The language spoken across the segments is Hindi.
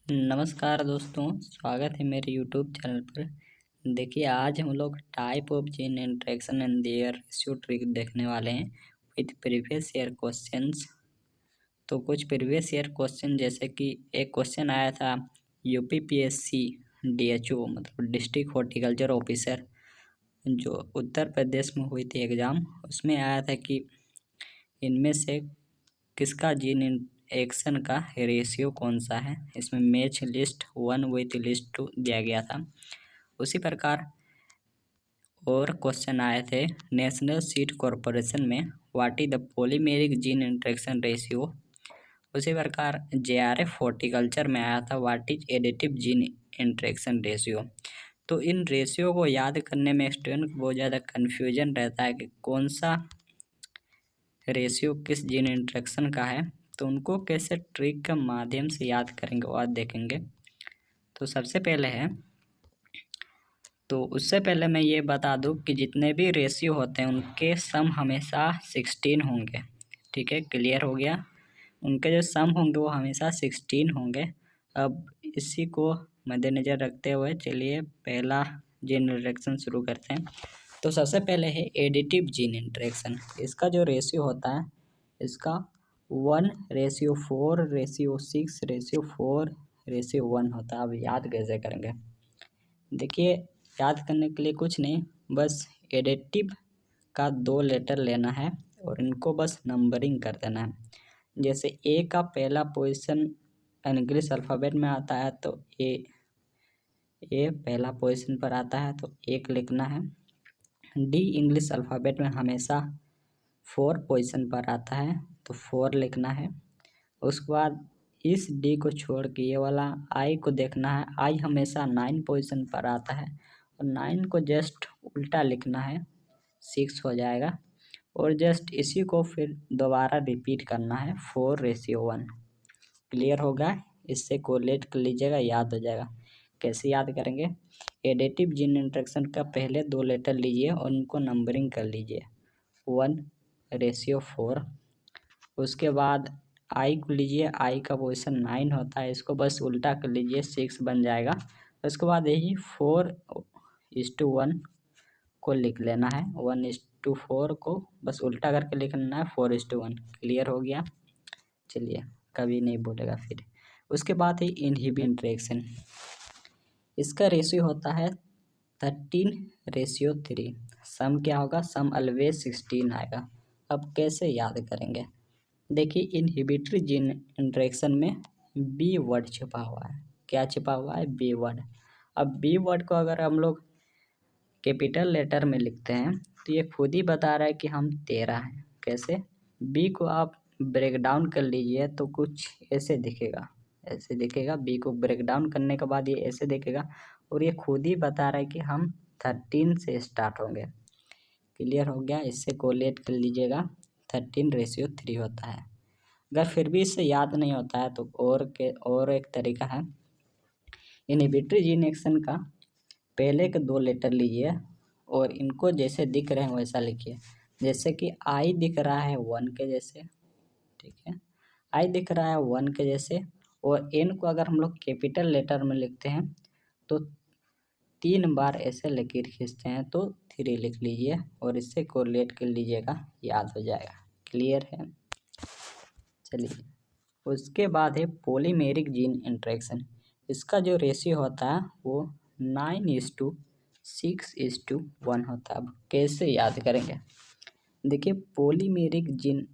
नमस्कार दोस्तों, स्वागत है मेरे यूट्यूब चैनल पर। देखिए, आज हम लोग type of gene interaction and their ratio trick देखने वाले हैं विथ प्रीवियस ईयर क्वेश्चंस। तो कुछ प्रीवियस ईयर क्वेश्चन, जैसे कि एक क्वेश्चन आया था यूपीपीएससी डीएचओ मतलब डिस्ट्रिक्ट हॉर्टिकल्चर ऑफिसर, जो उत्तर प्रदेश में हुई थी एग्ज़ाम। उसमें आया था कि इनमें से किसका जीन एक्शन का रेशियो कौन सा है। इसमें मैच लिस्ट 1 विथ लिस्ट 2 दिया गया था। उसी प्रकार और क्वेश्चन आए थे नेशनल सीड कॉरपोरेशन में what is the polymeric gene interaction ratio. उसी प्रकार जेआरएफ हॉर्टिकल्चर में आया था what is additive gene interaction ratio. तो इन रेशियो को याद करने में स्टूडेंट को बहुत ज़्यादा कन्फ्यूजन रहता है कि कौन सा रेशियो किस जीन इंटरेक्शन का है। तो उनको कैसे ट्रिक के माध्यम से याद करेंगे वो आज देखेंगे। तो सबसे पहले है, तो उससे पहले मैं ये बता दूं कि जितने भी रेशियो होते हैं उनके सम हमेशा 16 होंगे। ठीक है, क्लियर हो गया। उनके जो सम होंगे वो हमेशा 16 होंगे। अब इसी को मद्देनज़र रखते हुए चलिए पहला जीन इंटरेक्शन शुरू करते हैं। तो सबसे पहले है एडिटिव जीन इंटरेक्शन। इसका जो रेशियो होता है इसका 1:4:6:4:1 होता है। अब याद कैसे करेंगे? देखिए, याद करने के लिए कुछ नहीं, बस एडिटिव का 2 लेटर लेना है और इनको बस नंबरिंग कर देना है। जैसे ए का पहला पोजीशन इंग्लिश अल्फ़ाबेट में आता है तो ए पहला पोजीशन पर आता है तो 1 लिखना है। डी इंग्लिश अल्फ़ाबेट में हमेशा 4 पोजीशन पर आता है तो 4 लिखना है। उसके बाद इस डी को छोड़ के ये वाला आई को देखना है। आई हमेशा 9 पोजीशन पर आता है और 9 को जस्ट उल्टा लिखना है, 6 हो जाएगा। और जस्ट इसी को फिर दोबारा रिपीट करना है 4:1। क्लियर होगा? इससे कोरिलेट कर लीजिएगा, याद हो जाएगा। कैसे याद करेंगे? एडिटिव जीन इंटरेक्शन का पहले 2 लेटर लीजिए और उनको नंबरिंग कर लीजिए 1:4। उसके बाद आई को लीजिए, आई का पोजीशन 9 होता है, इसको बस उल्टा कर लीजिए, 6 बन जाएगा। उसके बाद यही 4:1 को लिख लेना है। 1:4 को बस उल्टा करके लिखना है 4:1। क्लियर हो गया? चलिए, कभी नहीं बोलेगा फिर। उसके बाद है इनहिबिट इंटरेक्शन। इसका रेशियो होता है 13:3। सम क्या होगा? सम ऑलवेज 16 आएगा। अब कैसे याद करेंगे? देखिए, इनहिबिटरी जीन इंटरेक्शन में बी वर्ड छिपा हुआ है। क्या छिपा हुआ है? B word. अब बी वर्ड को अगर हम लोग कैपिटल लेटर में लिखते हैं तो ये खुद ही बता रहा है कि हम 13 हैं। कैसे? बी को आप ब्रेक डाउन कर लीजिए तो कुछ ऐसे दिखेगा, ऐसे दिखेगा। बी को ब्रेक डाउन करने के बाद ये ऐसे दिखेगा और ये खुद ही बता रहा है कि हम 13 से स्टार्ट होंगे। क्लियर हो गया? इससे कोरिलेट कर लीजिएगा, 13:3 होता है। अगर फिर भी इससे याद नहीं होता है तो और एक तरीका है। इनहिबिटरी जीन एक्शन का पहले के 2 लेटर लीजिए और इनको जैसे दिख रहे हैं वैसा लिखिए। जैसे कि आई दिख रहा है 1 के जैसे, ठीक है, आई दिख रहा है 1 के जैसे। और एन को अगर हम लोग कैपिटल लेटर में लिखते हैं तो 3 बार ऐसे लकीर खींचते हैं तो 3 लिख लीजिए और इससे कोरिलेट कर लीजिएगा, याद हो जाएगा। क्लियर है? चलिए, उसके बाद है पॉलीमेरिक जीन इंटरेक्शन। इसका जो रेशियो होता है वो 9:6:1 होता है। अब कैसे याद करेंगे? देखिए, पॉलीमेरिक जीन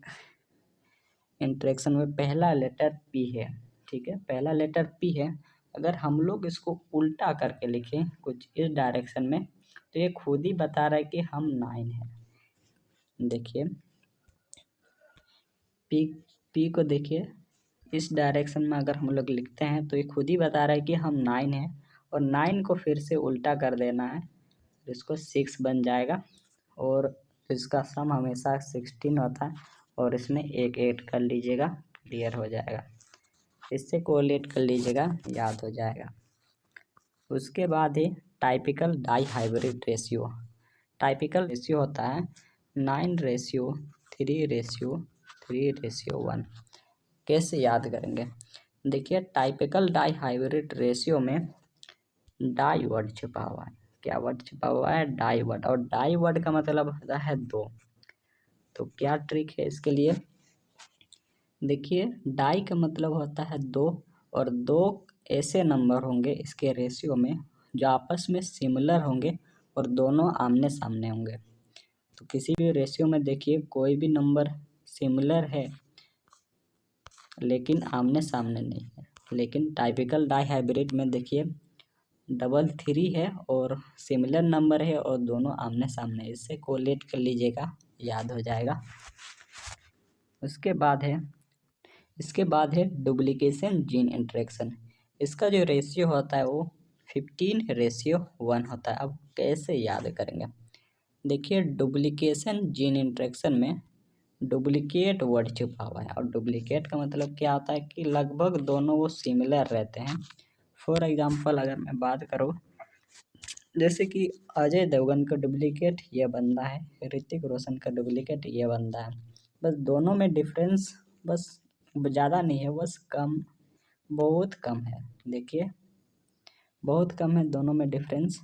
इंटरेक्शन में पहला लेटर पी है, ठीक है, पहला लेटर पी है। अगर हम लोग इसको उल्टा करके लिखें कुछ इस डायरेक्शन में तो ये खुद ही बता रहा है कि हम 9 हैं। देखिए, पी को देखिए, इस डायरेक्शन में अगर हम लोग लिखते हैं तो ये खुद ही बता रहा है कि हम 9 हैं। और 9 को फिर से उल्टा कर देना है, इसको 6 बन जाएगा। और इसका सम हमेशा 16 होता है और इसमें एक ऐड कर लीजिएगा, क्लियर हो जाएगा। इससे कोरिलेट कर लीजिएगा, याद हो जाएगा। उसके बाद है typical dihybrid ratio. Typical ratio होता है 9:3:3:1। कैसे याद करेंगे? देखिए टाइपिकल डाई हाइब्रिड रेशियो में डाई वर्ड छिपा हुआ है। क्या वर्ड छिपा हुआ है? Di word. और डाई वर्ड का मतलब होता है दो। तो क्या ट्रिक है इसके लिए? देखिए डाई का मतलब होता है दो, और दो ऐसे नंबर होंगे इसके रेशियो में जो आपस में सिमिलर होंगे और दोनों आमने सामने होंगे। तो किसी भी रेशियो में देखिए कोई भी नंबर सिमिलर है लेकिन आमने सामने नहीं है। लेकिन टाइपिकल डाई हाइब्रिड में देखिए 3 है और सिमिलर नंबर है और दोनों आमने सामने, इससे कोलेट कर लीजिएगा, याद हो जाएगा। इसके बाद है डुप्लीकेशन जीन इंटरेक्शन। इसका जो रेशियो होता है वो 15:1 होता है। अब कैसे याद करेंगे? देखिए डुप्लीकेशन जीन इंटरेक्शन में डुप्लीकेट वर्ड छुपा हुआ है, और डुप्लीकेट का मतलब क्या होता है कि लगभग दोनों वो सिमिलर रहते हैं। फॉर एग्जांपल अगर मैं बात करूँ, जैसे कि अजय देवगन का डुप्लीकेट ये बंदा है, ऋतिक रोशन का डुप्लीकेट ये बंदा है। बस दोनों में डिफरेंस बस ज़्यादा नहीं है, बस कम, बहुत कम है। देखिए बहुत कम है दोनों में डिफरेंस।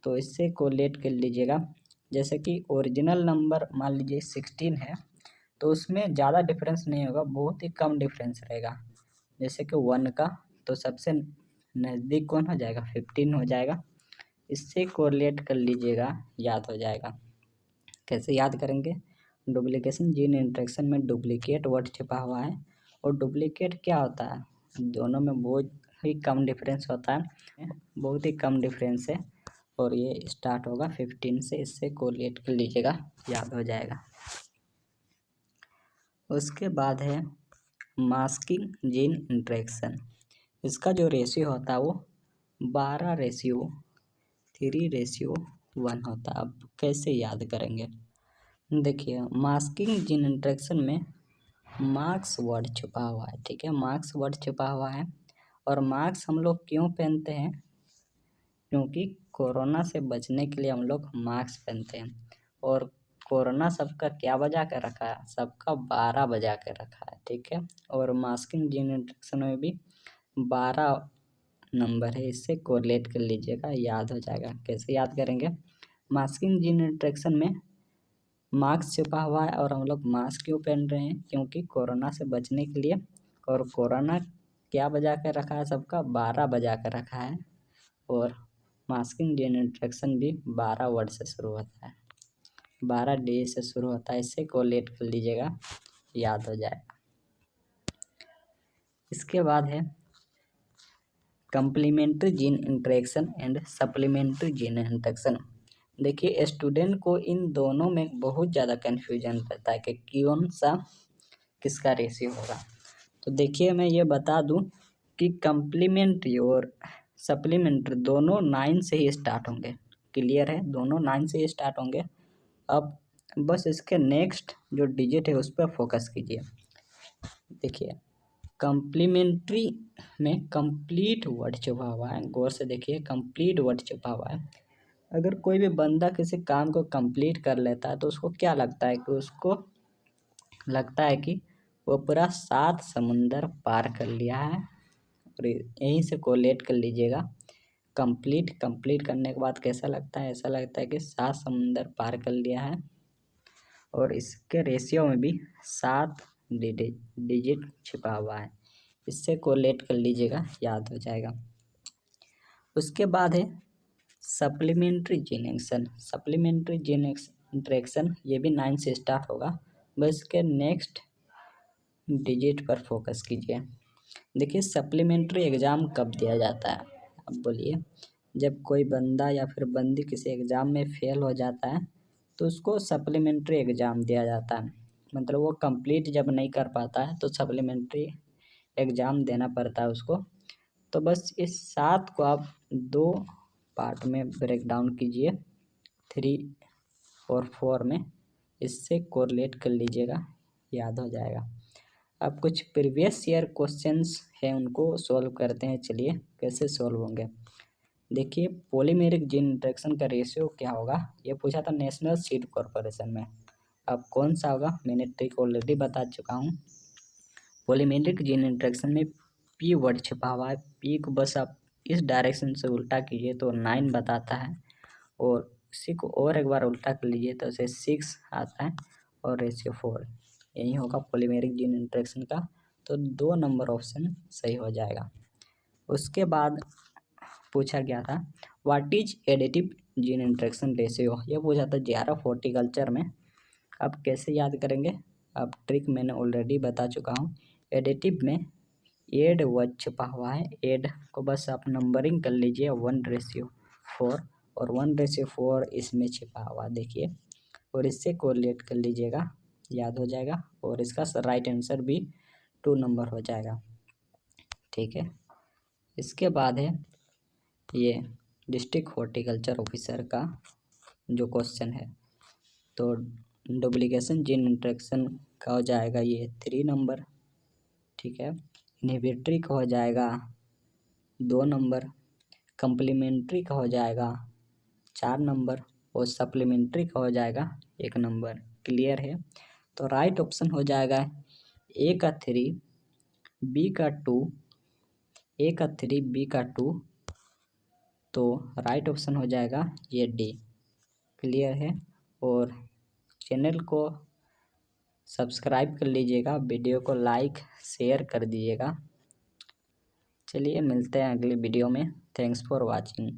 तो इससे कोरिलेट कर लीजिएगा। जैसे कि ओरिजिनल नंबर मान लीजिए 16 है, तो उसमें ज़्यादा डिफरेंस नहीं होगा, बहुत ही कम डिफरेंस रहेगा। जैसे कि 1 का, तो सबसे नज़दीक कौन हो जाएगा? 15 हो जाएगा। इससे कोरिलेट कर लीजिएगा, याद हो जाएगा। कैसे याद करेंगे? डुप्लीकेशन जीन इंटरेक्शन में डुप्लीकेट वर्ड छिपा हुआ है, और डुप्लीकेट क्या होता है? दोनों में बहुत ही कम डिफरेंस होता है, बहुत ही कम डिफरेंस है, और ये स्टार्ट होगा 15 से। इससे कोरिलेट कर लीजिएगा, याद हो जाएगा। उसके बाद है मास्किंग जीन इंटरेक्शन। इसका जो रेशियो होता है वो 12:3:1 होता है। अब कैसे याद करेंगे? देखिए मास्किंग जीन इंटरेक्शन में मार्क्स वर्ड छुपा हुआ है, ठीक है, मार्क्स वर्ड छुपा हुआ है। और मार्क्स हम लोग क्यों पहनते हैं? क्योंकि कोरोना से बचने के लिए हम लोग मास्क पहनते हैं। और कोरोना सबका क्या बजा कर रखा है? सबका 12 बजा कर रखा है, ठीक है। और मास्किंग जीन इंटरेक्शन में भी 12 नंबर है, इससे कोरिलेट कर लीजिएगा, याद हो जाएगा। कैसे याद करेंगे? मास्किंग जीन इंटरेक्शन में मास्क छिपा हुआ है, और हम लोग मास्क क्यों पहन रहे हैं? क्योंकि कोरोना से बचने के लिए। और कोरोना क्या बजा कर रखा है? सबका 12 बजा कर रखा है। और मास्किंग जीन इंटरेक्शन भी 12 वर्ड से शुरू होता है, 12 डी से शुरू होता है। इससे कोरिलेट कर लीजिएगा, याद हो जाएगा। इसके बाद है complementary gene interaction and supplementary gene interaction. देखिए स्टूडेंट को इन दोनों में बहुत ज़्यादा कन्फ्यूजन रहता है कि कौन सा किसका रेशियो होगा। तो देखिए मैं ये बता दूं कि कंप्लीमेंट्री और सप्लीमेंट्री दोनों 9 से ही स्टार्ट होंगे। क्लियर है? दोनों 9 से ही स्टार्ट होंगे। अब बस इसके नेक्स्ट जो डिजिट है उस पर फोकस कीजिए। देखिए कंप्लीमेंट्री में कंप्लीट वर्ड छुपा हुआ है, गौर से देखिए, कंप्लीट वर्ड छुपा हुआ है। अगर कोई भी बंदा किसी काम को कंप्लीट कर लेता है तो उसको क्या लगता है? कि उसको लगता है कि वो पूरा 7 समुंदर पार कर लिया है। और यहीं से कोरिलेट कर लीजिएगा। कंप्लीट करने के बाद कैसा लगता है? ऐसा लगता है कि 7 समुंदर पार कर लिया है। और इसके रेशियो में भी 7 डिजिट छिपा हुआ है। इससे कोरिलेट कर लीजिएगा, याद हो जाएगा। उसके बाद है supplementary gene interaction. Supplementary gene interaction ये भी 9 से स्टार्ट होगा। बस इसके नेक्स्ट डिजिट पर फोकस कीजिए। देखिए सप्लीमेंट्री एग्ज़ाम कब दिया जाता है? अब बोलिए। जब कोई बंदा या फिर बंदी किसी एग्ज़ाम में फ़ेल हो जाता है तो उसको सप्लीमेंट्री एग्ज़ाम दिया जाता है। मतलब वो कंप्लीट जब नहीं कर पाता है तो सप्लीमेंट्री एग्ज़ाम देना पड़ता है उसको। तो बस इस 7 को आप 2 पार्ट में ब्रेक डाउन कीजिए, 3 और 4 में। इससे कोरिलेट कर लीजिएगा, याद हो जाएगा। अब कुछ प्रीवियस ईयर क्वेश्चंस हैं उनको सॉल्व करते हैं। चलिए कैसे सॉल्व होंगे? देखिए पॉलीमेरिक जीन इंटरेक्शन का रेशियो क्या होगा? ये पूछा था नेशनल सीड कॉरपोरेशन में। अब कौन सा होगा? मैंने ट्रिक ऑलरेडी बता चुका हूँ। पॉलीमेरिक जीन इंटरेक्शन में पी वर्ड छिपा हुआ है, पी को बस आप इस डायरेक्शन से उल्टा कीजिए तो 9 बताता है, और उसी को और एक बार उल्टा कर लीजिए तो उसे 6 आता है, और रेशियो 4। यही होगा पॉलीमेरिक जीन इंटरेक्शन का, तो 2 नंबर ऑप्शन सही हो जाएगा। उसके बाद पूछा गया था what is additive gene interaction ratio, यह पूछा था JRF हॉर्टिकल्चर में। अब कैसे याद करेंगे, अब ट्रिक मैंने ऑलरेडी बता चुका हूँ। एडिटिव में एड वर्ड छुपा हुआ है, एड को बस आप नंबरिंग कर लीजिए 1:4, और 1:4 इसमें छिपा हुआ देखिए, और इससे कोरिलेट कर लीजिएगा, याद हो जाएगा, और इसका राइट आंसर भी 2 नंबर हो जाएगा। ठीक है, इसके बाद है ये डिस्ट्रिक्ट हॉर्टिकल्चर ऑफिसर का जो क्वेश्चन है, तो डुप्लीकेशन जीन इंटरेक्शन का हो जाएगा ये 3 नंबर। ठीक है, इनहिबिटरी का हो जाएगा 2 नंबर, कंप्लीमेंट्री का हो जाएगा 4 नंबर, और सप्लीमेंट्री का हो जाएगा 1 नंबर। क्लियर है, तो राइट ऑप्शन हो जाएगा ए का 3, बी का 2, ए का 3, बी का 2, तो राइट ऑप्शन हो जाएगा ये डी। क्लियर है, और चैनल को सब्सक्राइब कर लीजिएगा, वीडियो को लाइक शेयर कर दीजिएगा। चलिए मिलते हैं अगली वीडियो में। Thanks for watching.